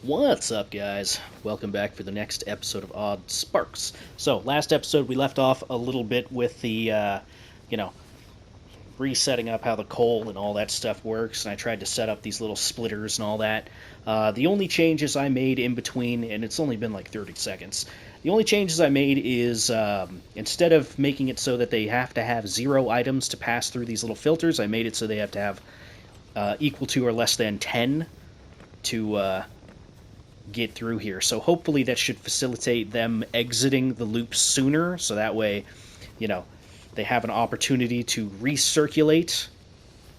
What's up, guys? Welcome back for the next episode of Oddsparks. So, last episode we left off a little bit with the, you know, resetting up how the coal and all that stuff works, and I tried to set up these little splitters and all that. The only changes I made in between, and it's only been like 30 seconds, the only changes I made is instead of making it so that they have to have 0 items to pass through these little filters, I made it so they have to have equal to or less than 10 to get through here. So hopefully that should facilitate them exiting the loop sooner, so that way, you know, they have an opportunity to recirculate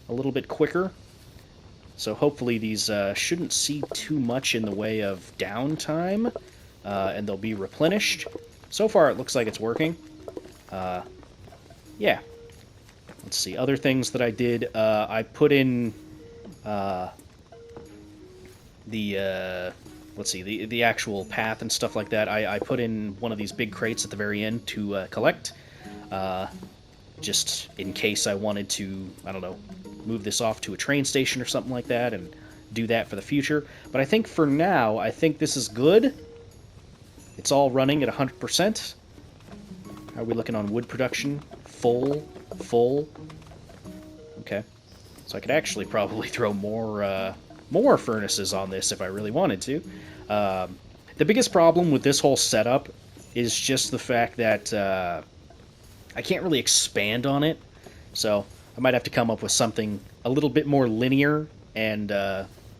a little bit quicker. So hopefully these shouldn't see too much in the way of downtime, and they'll be replenished. So far it looks like it's working. Yeah. Let's see, other things that I did, I put in let's see, the actual path and stuff like that. I put in one of these big crates at the very end to collect, just in case I wanted to, I don't know, move this off to a train station or something like that and do that for the future. But I think for now, I think this is good. It's all running at 100%. How are we looking on wood production? Full. Okay. So I could actually probably throw more furnaces on this if I really wanted to. The biggest problem with this whole setup is just the fact that I can't really expand on it, so I might have to come up with something a little bit more linear and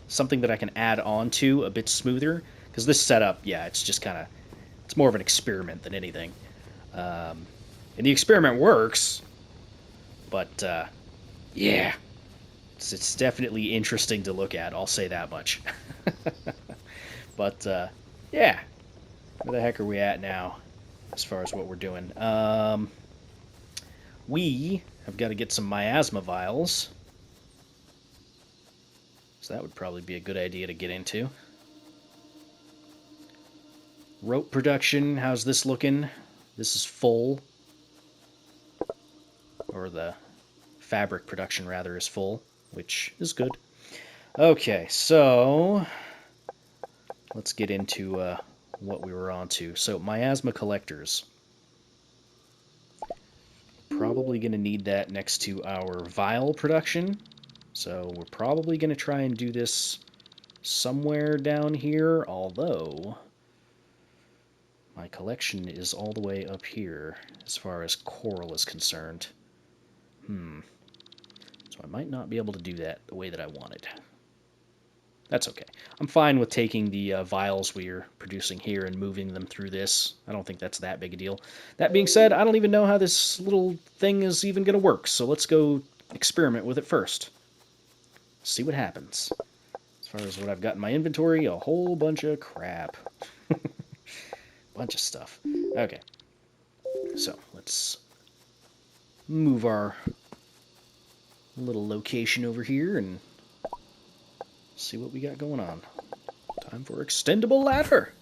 something that I can add on to a bit smoother, because this setup, yeah, it's just kind of, it's more of an experiment than anything. And the experiment works, but yeah, it's definitely interesting to look at, I'll say that much. But, yeah. Where the heck are we at now, as far as what we're doing? We have got to get some miasma vials. So that would probably be a good idea to get into. Rope production, how's this looking? This is full. Or the fabric production, rather, is full, which is good. Okay, so let's get into what we were on to. So, miasma collectors. Probably going to need that next to our vial production. So we're probably going to try and do this somewhere down here, although my collection is all the way up here as far as coral is concerned. So I might not be able to do that the way that I wanted. That's okay. I'm fine with taking the vials we're producing here and moving them through this. I don't think that's that big a deal. That being said, I don't even know how this little thing is even going to work, so let's go experiment with it first. See what happens. As far as what I've got in my inventory, a whole bunch of crap. Bunch of stuff. Okay. So, let's move our little location over here and see what we got going on. Time for extendable ladder.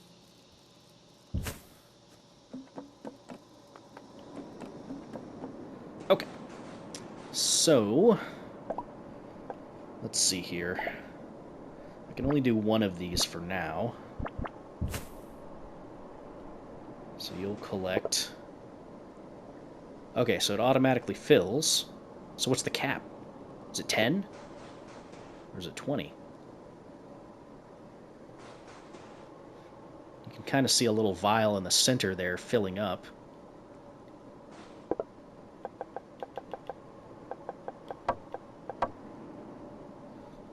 Okay. So, let's see here. I can only do one of these for now. So you'll collect. Okay, so it automatically fills. So what's the cap? Is it 10? Or is it 20? You can kind of see a little vial in the center there filling up.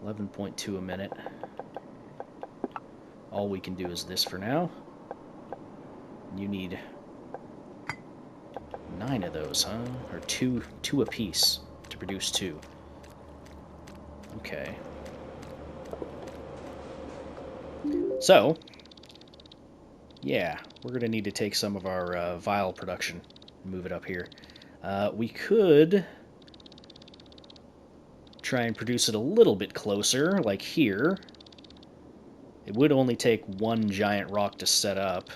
.2 a minute. All we can do is this for now. You need 9 of those, huh? Or two a piece to produce 2. Okay. So, yeah, we're going to need to take some of our vial production and move it up here. We could try and produce it a little bit closer, like here. It would only take one giant rock to set up.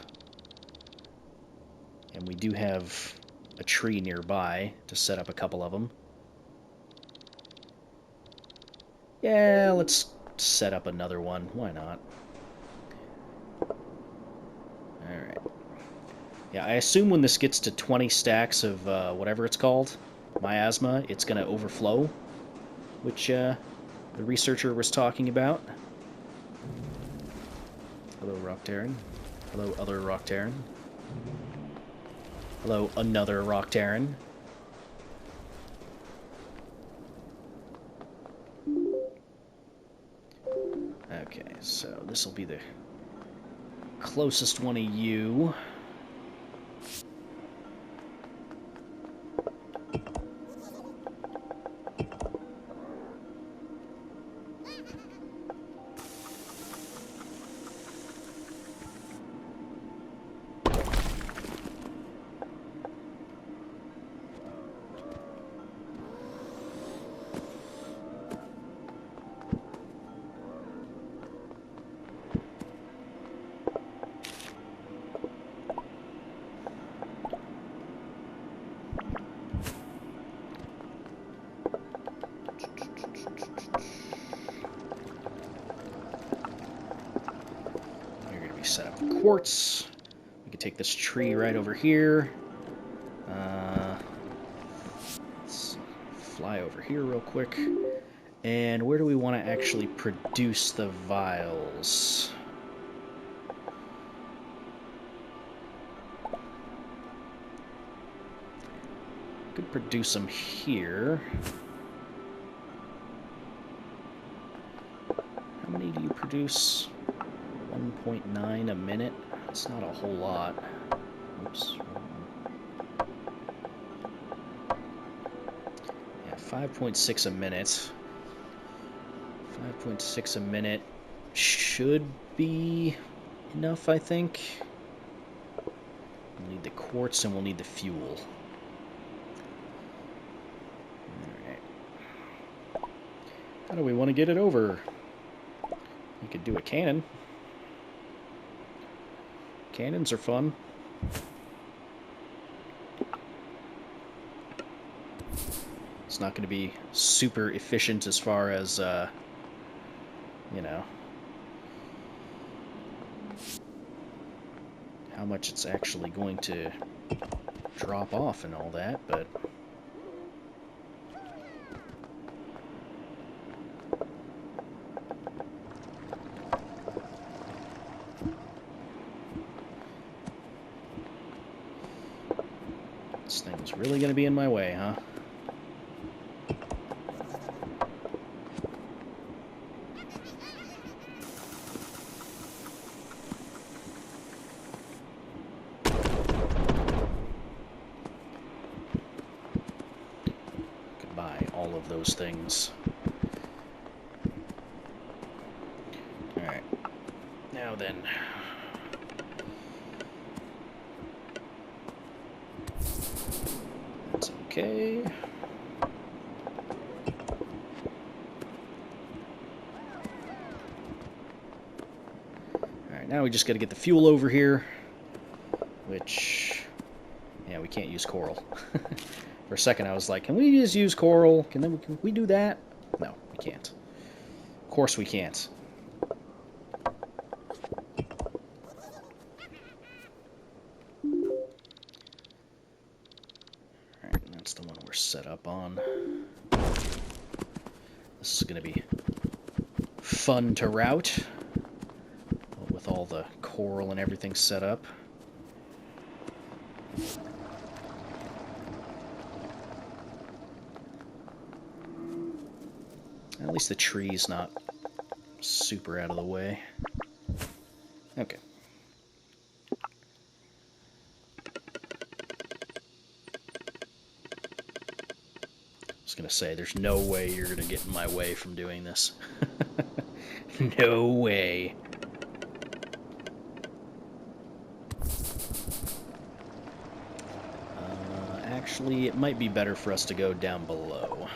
And we do have a tree nearby to set up a couple of them. Yeah, let's set up another one. Why not? Alright. Yeah, I assume when this gets to 20 stacks of whatever it's called, Miasma, it's going to overflow, which the researcher was talking about. Hello, Rock Terran. Hello, other Rock Terran. Hello, another Rock Terran. Okay, so this will be the closest one of you. Set up quartz. We can take this tree right over here. Let's fly over here real quick. And where do we want to actually produce the vials? Could produce them here. How many do you produce? 1.9 a minute. It's not a whole lot. Oops. Yeah, 5.6 a minute. 5.6 a minute should be enough, I think. We'll need the quartz and we'll need the fuel. Alright. How do we want to get it over? We could do a cannon. Cannons are fun. It's not going to be super efficient as far as, you know, how much it's actually going to drop off and all that, but this thing's really going to be in my way, huh? Goodbye, all of those things. Alright. Now then. That's okay. Alright, now we just gotta get the fuel over here, which, yeah, we can't use coral. For a second I was like, can we just use coral? Can we do that? No, we can't. Of course we can't. Alright, that's the one we're set up on. This is gonna be fun to route with all the coral and everything set up. At least the tree's not super out of the way. Okay. I was gonna say, there's no way you're gonna get in my way from doing this. No way. Actually, it might be better for us to go down below.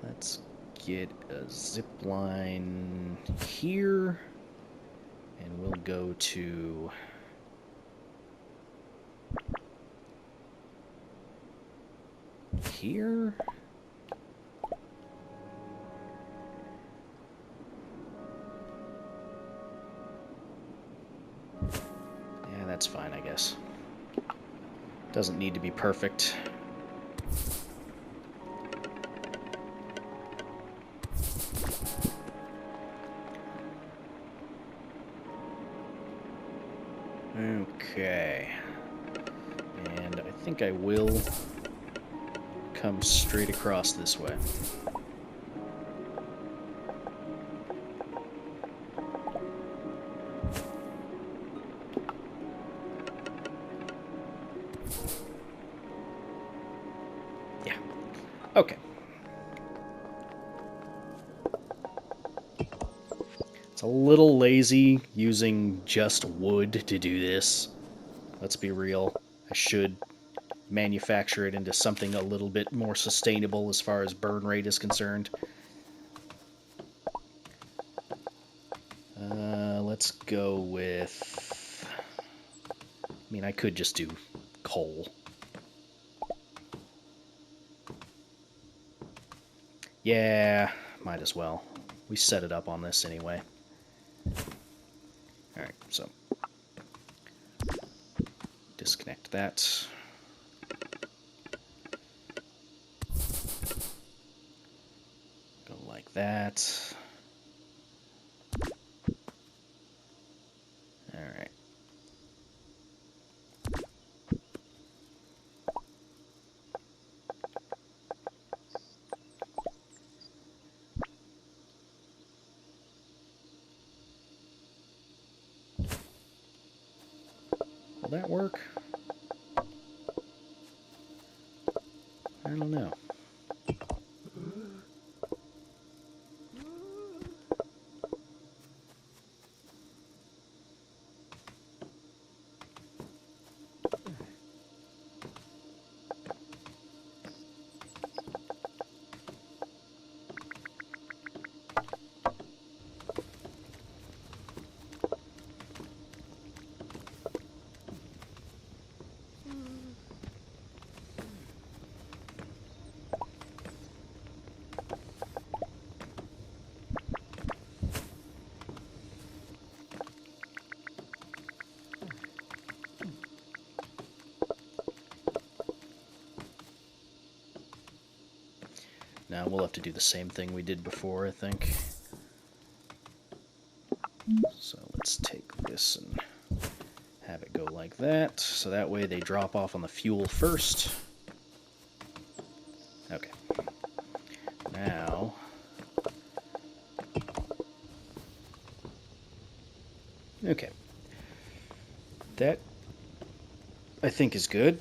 Let's get a zip line here, and we'll go to here. Doesn't need to be perfect. Okay. And I think I will come straight across this way. Yeah. Okay. It's a little lazy using just wood to do this. Let's be real. I should manufacture it into something a little bit more sustainable as far as burn rate is concerned. Let's go with... I mean, I could just do coal. Yeah, might as well. We set it up on this anyway. Alright, so disconnect that. Go like that. Alright. Will that work? I don't know. Now we'll have to do the same thing we did before, I think. So let's take this and have it go like that. So that way they drop off on the fuel first. Okay. Now... Okay. That, I think, is good.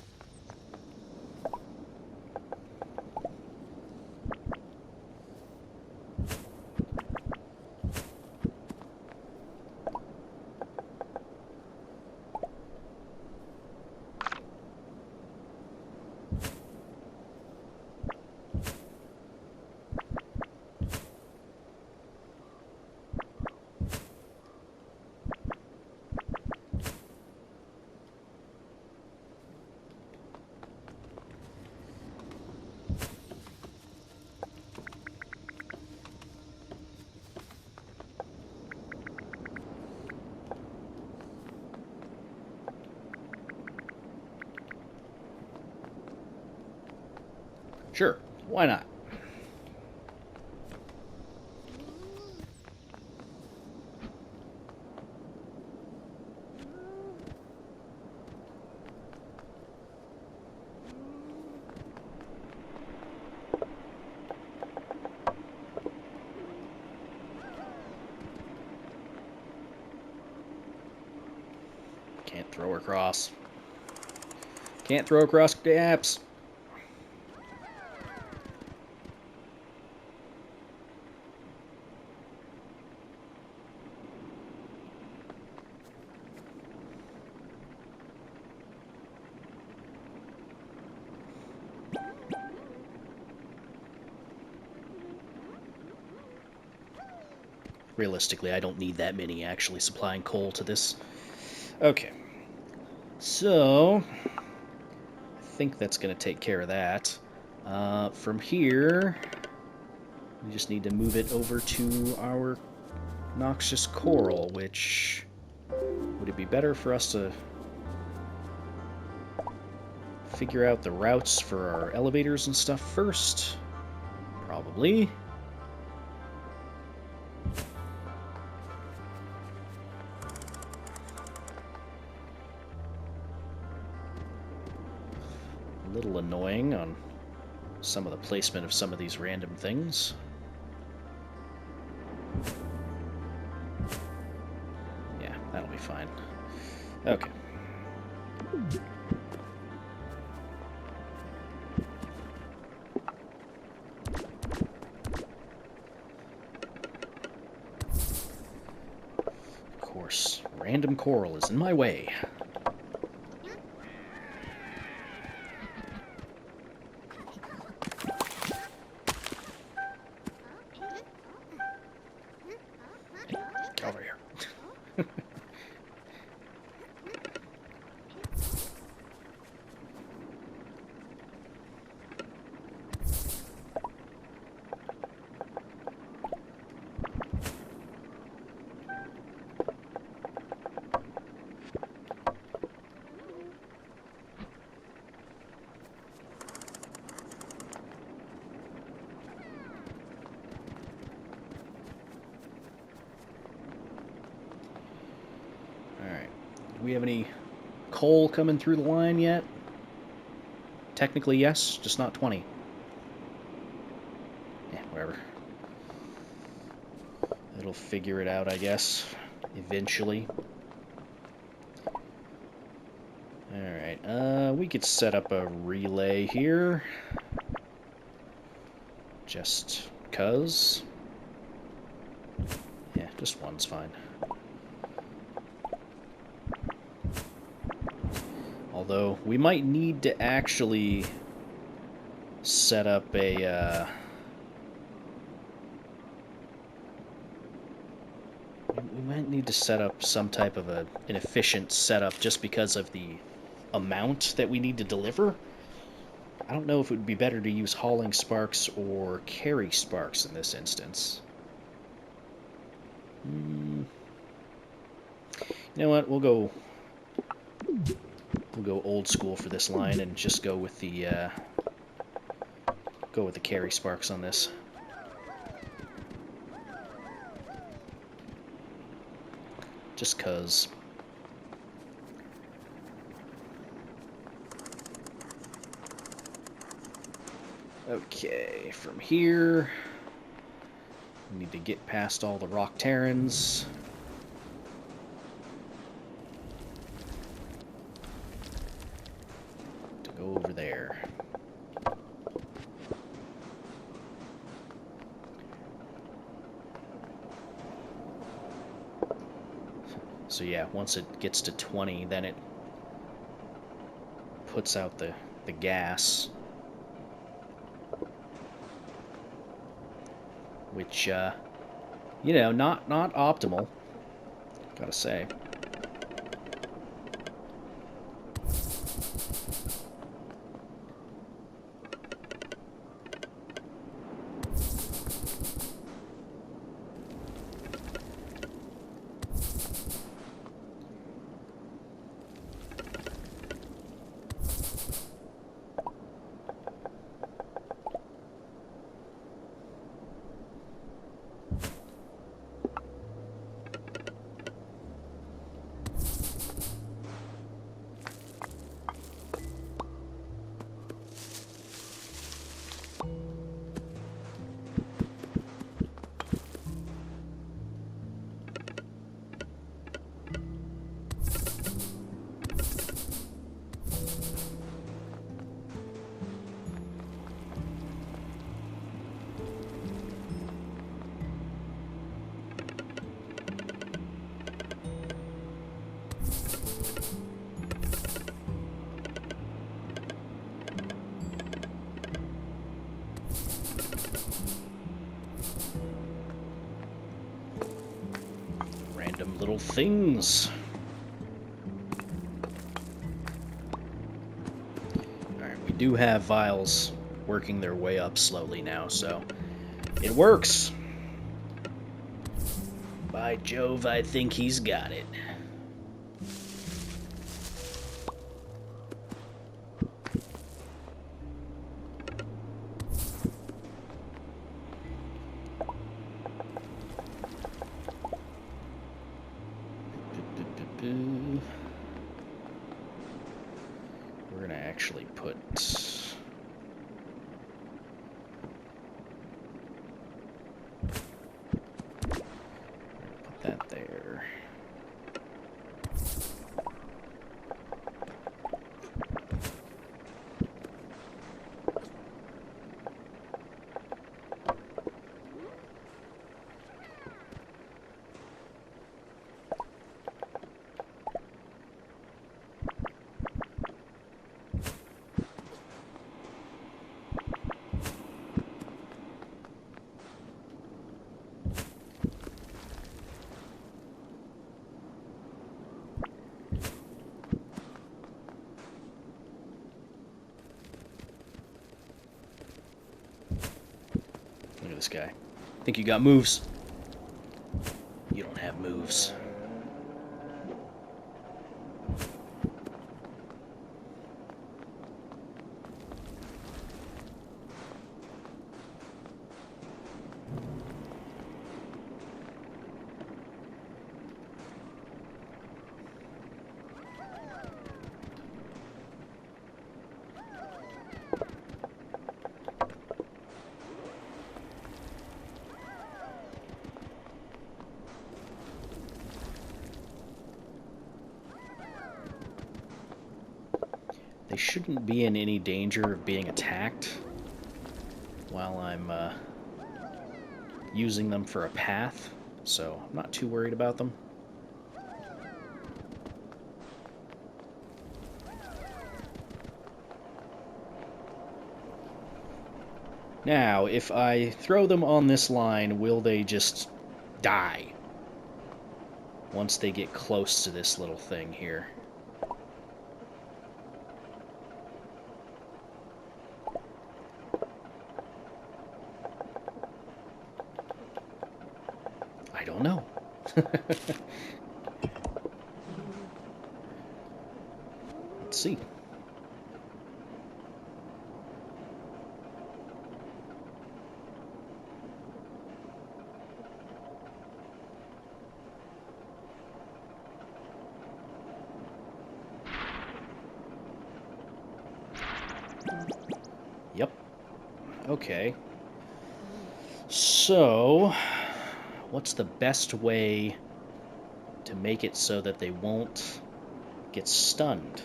Sure, why not? Can't throw across. Can't throw across gaps. Realistically, I don't need that many actually supplying coal to this. Okay. So, I think that's going to take care of that. From here, we just need to move it over to our noxious coral, which... Would it be better for us to figure out the routes for our elevators and stuff first? Probably. A little annoying on some of the placement of some of these random things. Yeah, that'll be fine. Okay. Of course, random coral is in my way. Over here. Do we have any coal coming through the line yet? Technically, yes, just not 20. Yeah, whatever. It'll figure it out, I guess, eventually. Alright, we could set up a relay here. Just 'cause. Yeah, just one's fine. Although, we might need to actually set up a, we might need to set up some type of an efficient setup just because of the amount that we need to deliver. I don't know if it would be better to use hauling sparks or carry sparks in this instance. You know what, we'll go old school for this line and just go with the carry sparks on this. Just 'cause. Okay, from here we need to get past all the rock terrans. Over there. So yeah, once it gets to 20, then it puts out the gas, which you know, not optimal, gotta say. Little things. Alright, we do have Vials working their way up slowly now, so it works. By Jove, I think he's got it. Look at this guy. Think you got moves? You don't have moves. They shouldn't be in any danger of being attacked while I'm using them for a path, so I'm not too worried about them. Now, if I throw them on this line, will they just die once they get close to this little thing here? I don't know. Let's see. Yep. Okay. So, what's the best way to make it so that they won't get stunned?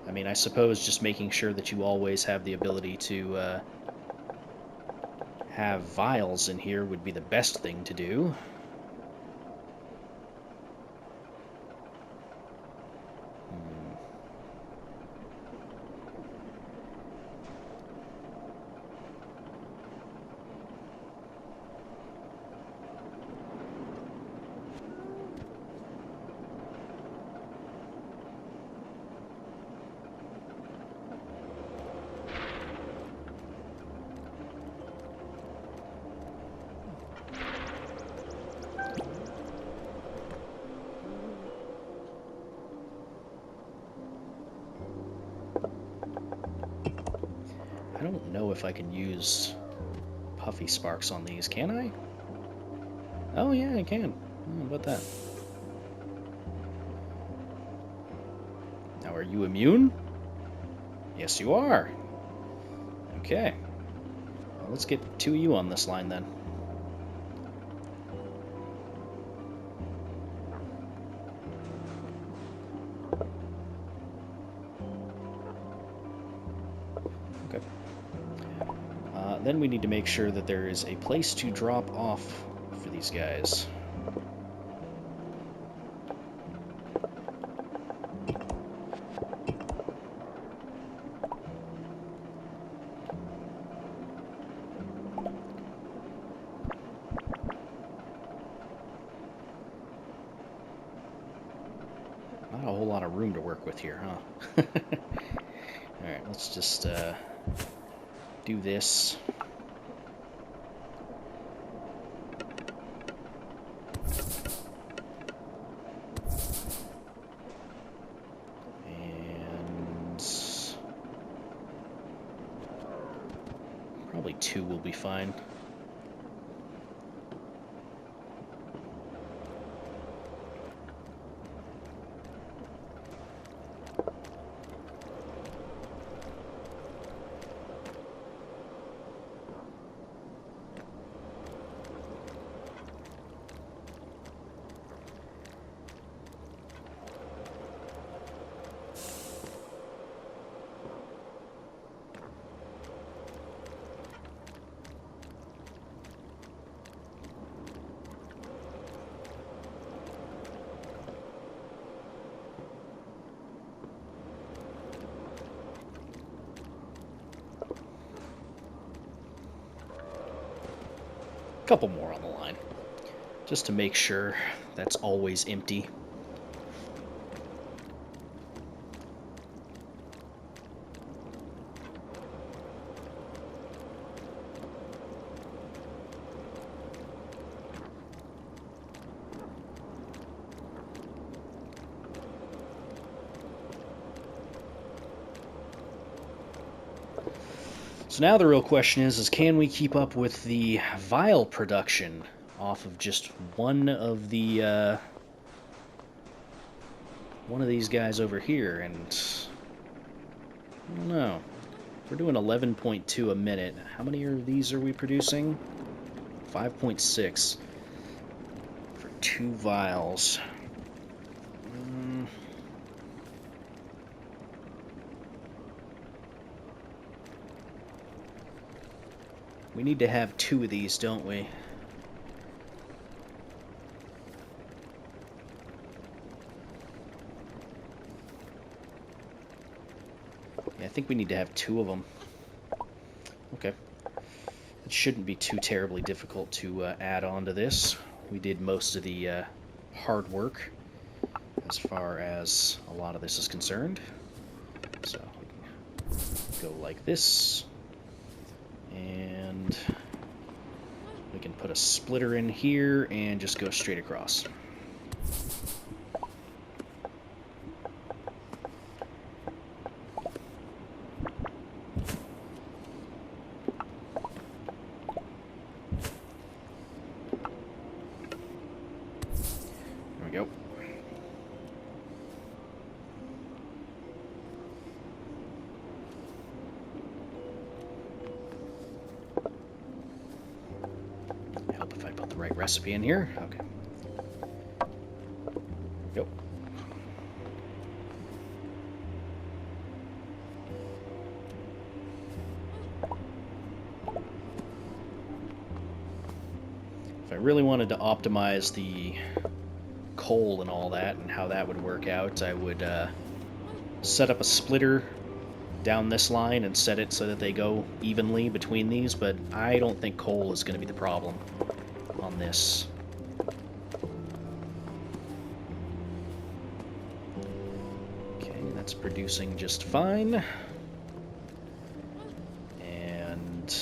I mean, I suppose just making sure that you always have the ability to have vials in here would be the best thing to do. I don't know if I can use puffy sparks on these, can I? Oh yeah, I can. How about that? Now, are you immune? Yes, you are. Okay. Well, let's get two of you on this line then. Okay. Then we need to make sure that there is a place to drop off for these guys. Not a whole lot of room to work with here, huh? Alright, let's just do this. And probably two will be fine. Couple more on the line, just to make sure that's always empty. So now the real question is can we keep up with the vial production off of just one of these guys over here? And I don't know. We're doing 11.2 a minute. How many of these are we producing? 5.6 for 2 vials. We need to have 2 of these, don't we? Yeah, I think we need to have 2 of them. Okay. It shouldn't be too terribly difficult to add on to this. We did most of the hard work as far as a lot of this is concerned. So we can go like this. And we can put a splitter in here and just go straight across. There we go. Help if I put the right recipe in here. Okay. Yep. If I really wanted to optimize the coal and all that and how that would work out, I would set up a splitter down this line and set it so that they go evenly between these, but I don't think coal is going to be the problem on this. Okay, that's producing just fine. And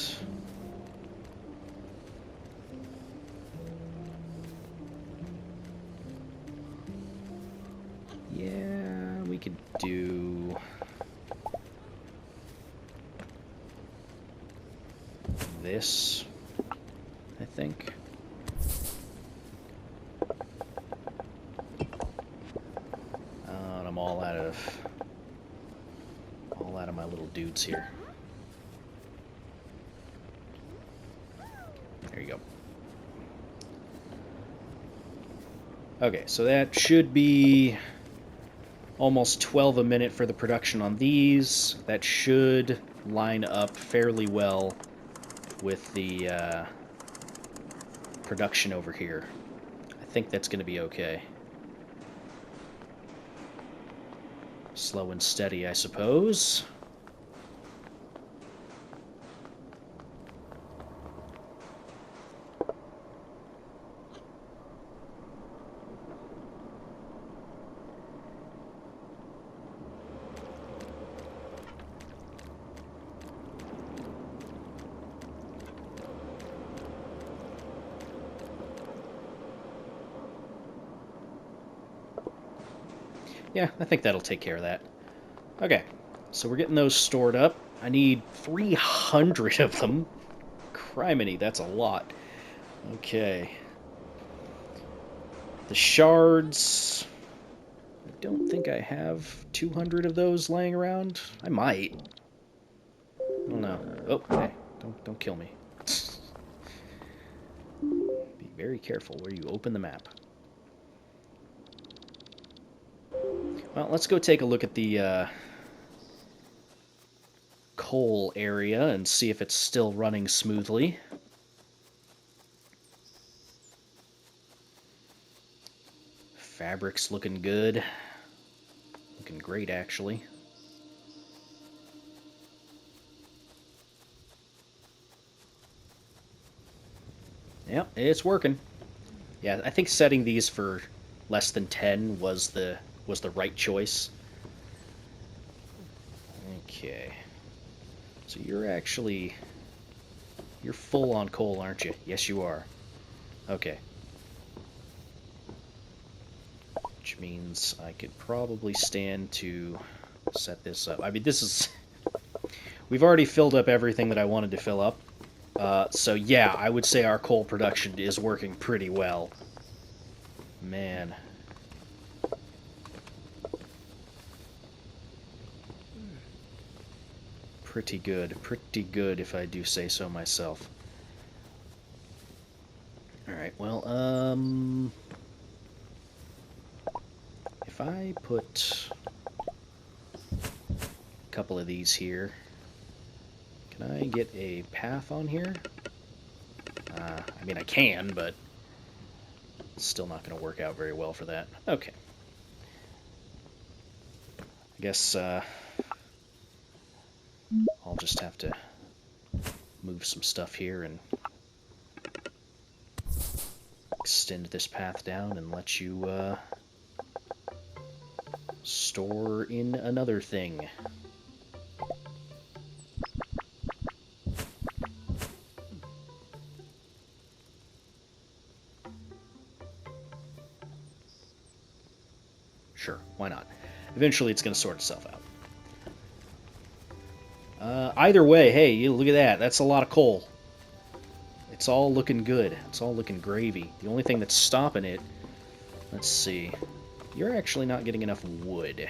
yeah, we could do this, I think. And I'm all out of my little dudes here. There you go. Okay, so that should be almost 12 a minute for the production on these. That should line up fairly well with the production over here. I think that's going to be okay. Slow and steady, I suppose. Yeah, I think that'll take care of that. Okay, so we're getting those stored up. I need 300 of them. Criminy, that's a lot. Okay. The shards... I don't think I have 200 of those laying around. I might. I don't know. Oh, hey, don't kill me. Be very careful where you open the map. Well, let's go take a look at the coal area and see if it's still running smoothly. Fabric's looking good. Looking great, actually. Yep, it's working. Yeah, I think setting these for less than 10 was the right choice. Okay. So you're full on coal, aren't you? Yes, you are. Okay. Which means I could probably stand to set this up. I mean, this is... we've already filled up everything that I wanted to fill up. So yeah, I would say our coal production is working pretty well. Man. Pretty good if I do say so myself. Alright, well, if I put a couple of these here, can I get a path on here? I mean, I can, but it's still not going to work out very well for that. Okay. I guess, I'll just have to move some stuff here and extend this path down and let you, store in another thing. Sure, why not? Eventually it's going to sort itself out. Either way, hey, look at that. That's a lot of coal. It's all looking good. It's all looking gravy. The only thing that's stopping it... Let's see. You're actually not getting enough wood.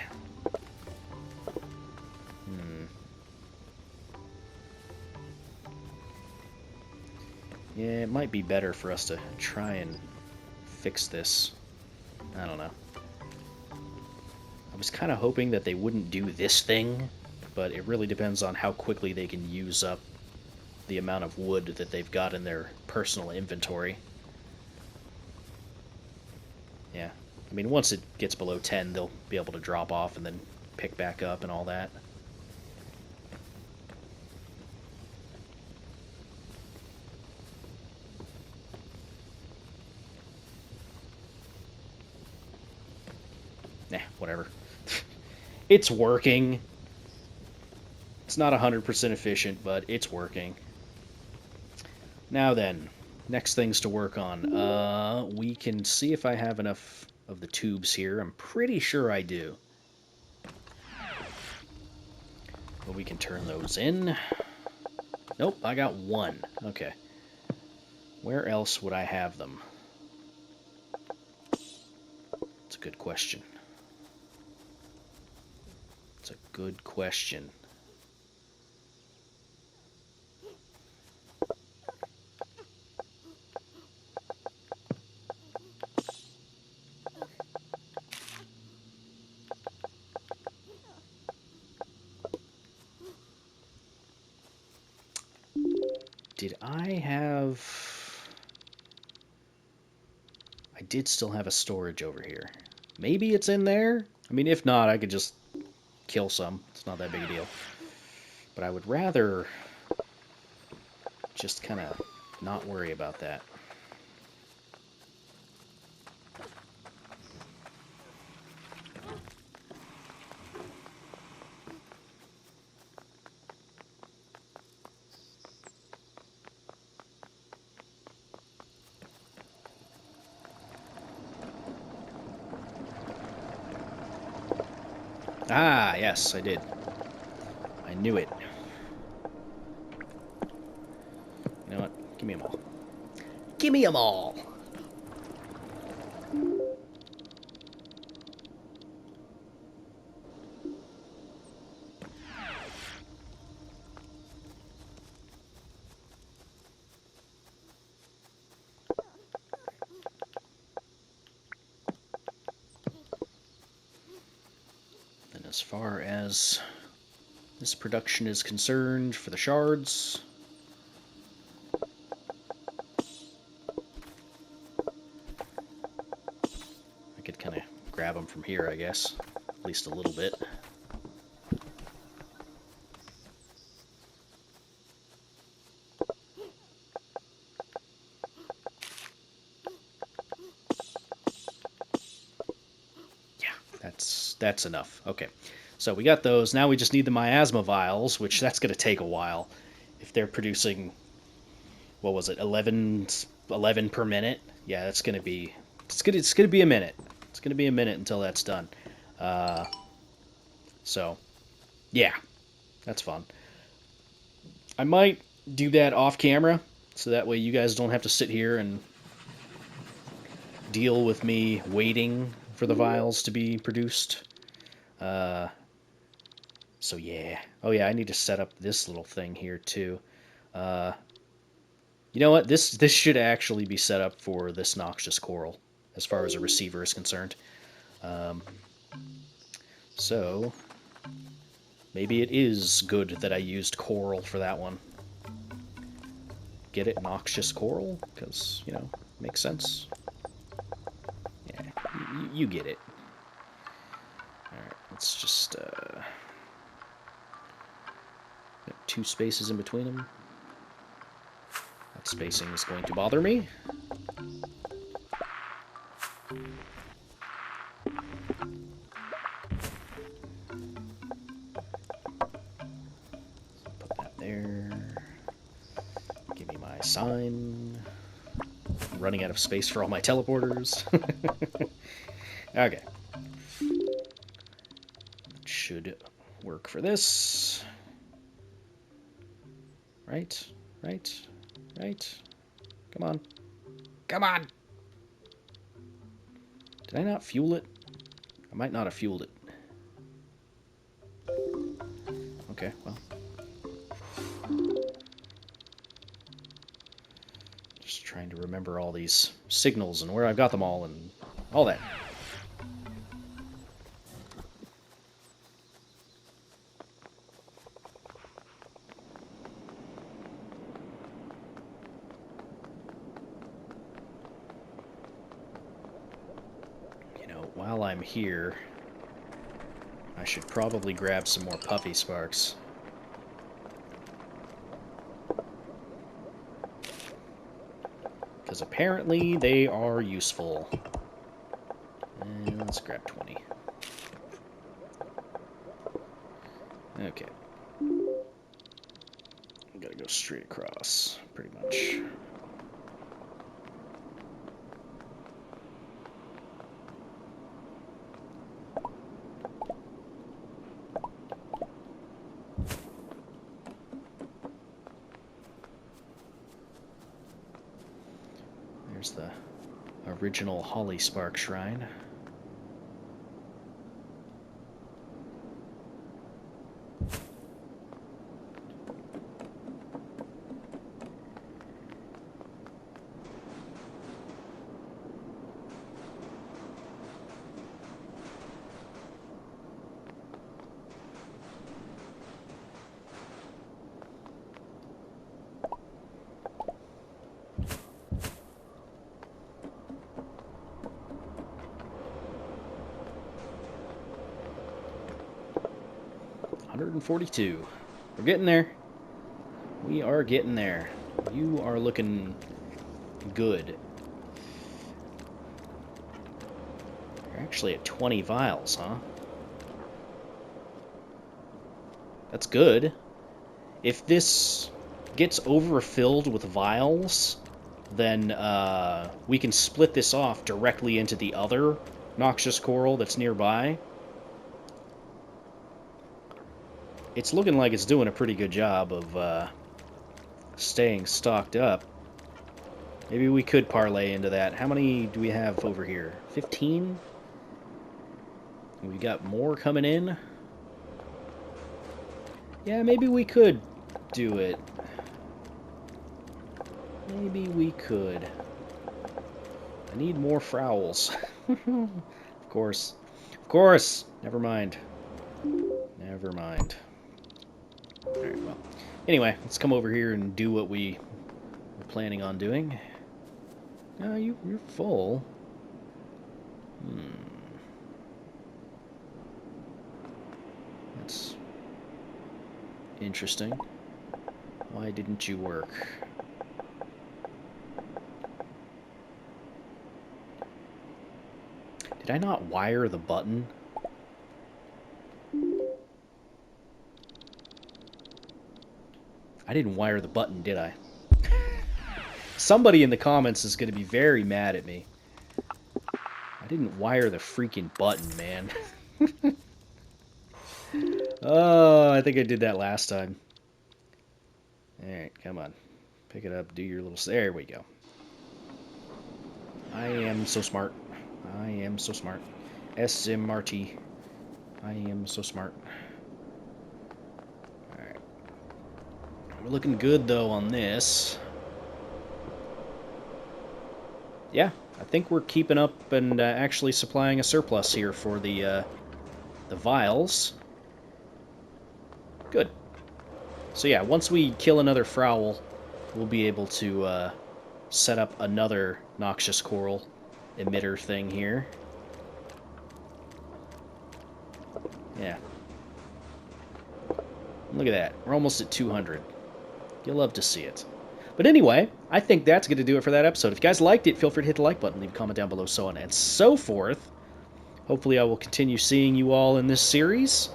Yeah, it might be better for us to try and fix this. I don't know. I was kind of hoping that they wouldn't do this thing, but it really depends on how quickly they can use up the amount of wood that they've got in their personal inventory. Yeah. I mean, once it gets below 10, they'll be able to drop off and then pick back up and all that. Nah, whatever. It's working. It's not 100% efficient, but it's working. Now then, next things to work on. We can see if I have enough of the tubes here. I'm pretty sure I do. But we can turn those in. Nope, I got one. Okay. Where else would I have them? It's a good question. It's a good question. Did I have... I did still have a storage over here. Maybe it's in there? I mean, if not, I could just kill some. It's not that big a deal. But I would rather just kind of not worry about that. Ah, yes, I did. I knew it. You know what? Give me them all. Give me them all! And as far as this production is concerned for the shards, I could kind of grab them from here, I guess. At least a little bit. That's enough. Okay, so we got those. Now we just need the miasma vials, which that's going to take a while. If they're producing, what was it, 11 per minute? Yeah, that's going to be, it's going to be a minute. It's going to be a minute until that's done. So, yeah, that's fun. I might do that off camera, so that way you guys don't have to sit here and deal with me waiting for the vials to be produced. So yeah. Oh yeah, I need to set up this little thing here too. You know what? This should actually be set up for this noxious coral, as far as a receiver is concerned. Um, so maybe it is good that I used coral for that one. Get it, noxious coral? Because, you know, makes sense. Yeah, you get it. Alright, let's just, got 2 spaces in between them. That spacing is going to bother me. Put that there. Give me my sign. I'm running out of space for all my teleporters. Okay. Should work for this. Right? Right? Right? Come on. Come on! Did I not fuel it? I might not have fueled it. Okay, well. Just trying to remember all these signals and where I've got them all and all that. You know, while I'm here, I should probably grab some more puffy sparks. Because apparently they are useful. And let's grab 20. Okay. Gotta go straight across, pretty much. There's the original Holly Spark Shrine. $142. We're getting there. We are getting there. You are looking good. You're actually at 20 vials, huh? That's good. If this gets overfilled with vials, then we can split this off directly into the other noxious coral that's nearby. It's looking like it's doing a pretty good job of staying stocked up. Maybe we could parlay into that. How many do we have over here? 15? We got more coming in? Yeah, maybe we could do it. Maybe we could. I need more frowls. Of course. Of course! Never mind. Never mind. Alright, well. Anyway, let's come over here and do what we were planning on doing. No, you're full. That's interesting. Why didn't you work? Did I not wire the button? I didn't wire the button, did I? Somebody in the comments is going to be very mad at me. I didn't wire the freaking button, man. Oh, I think I did that last time. Alright, come on. Pick it up, do your little... There we go. I am so smart. I am so smart. SMRT. I am so smart. Alright. We're looking good, though, on this. Yeah, I think we're keeping up and actually supplying a surplus here for the vials. Good. So yeah, once we kill another Frowl, we'll be able to set up another noxious coral emitter thing here. Yeah. Look at that. We're almost at 200. You'll love to see it. But anyway, I think that's going to do it for that episode. If you guys liked it, feel free to hit the like button, leave a comment down below, so on and so forth. Hopefully I will continue seeing you all in this series.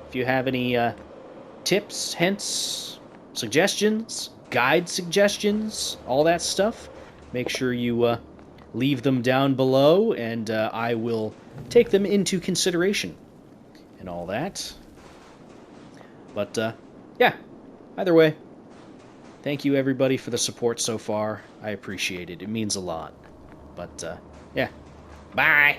If you have any tips, hints, suggestions, guide suggestions, all that stuff, make sure you leave them down below, and I will take them into consideration and all that. But, yeah, either way, thank you everybody for the support so far. I appreciate it. It means a lot. But, yeah, bye!